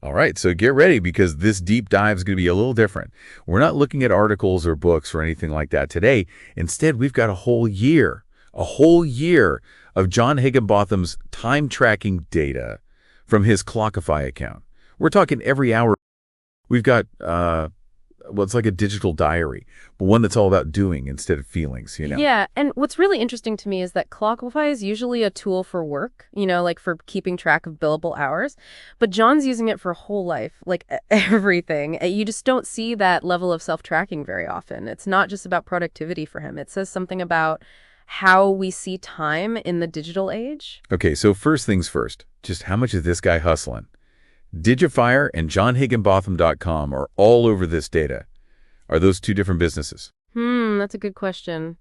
All right, so get ready because this deep dive is going to be a little different. We're not looking at articles or books or anything like that today. Instead, we've got a whole year of John Higginbotham's time tracking data from his Clockify account. We're talking every hour. We've got, well, it's like a digital diary, but one that's all about doing instead of feelings. Yeah, and what's really interesting to me is that Clockify is usually a tool for work, like for keeping track of billable hours, but John's using it for whole life, like everything. You just don't see that level of self-tracking very often. It's not just about productivity for him. It says something about how we see time in the digital age. Okay, so first things first, just how much is this guy hustling? Digifire and johnhigginbotham.com are all over this data. Are those two different businesses? That's a good question.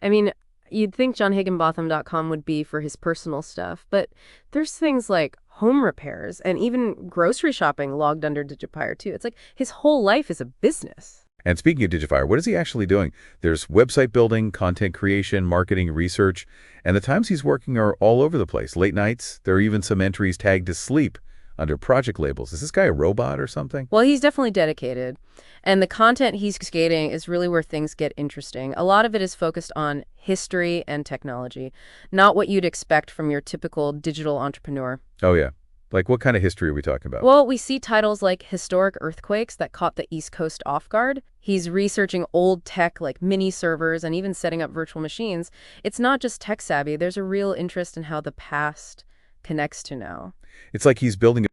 I mean, you'd think johnhigginbotham.com would be for his personal stuff, but there's things like home repairs and even grocery shopping logged under Digifire too. It's like his whole life is a business. And speaking of Digifire, what is he actually doing? There's website building, content creation, marketing, research, and the times he's working are all over the place. Late nights, there are even some entries tagged to sleep under project labels. Is this guy a robot or something? Well, he's definitely dedicated. And the content he's creating is really where things get interesting. A lot of it is focused on history and technology, not what you'd expect from your typical digital entrepreneur. Oh, yeah. Like what kind of history are we talking about? Well, we see titles like Historic Earthquakes that caught the East Coast off guard. He's researching old tech like mini servers and even setting up virtual machines. It's not just tech savvy. There's a real interest in how the past connects to now. It's like he's building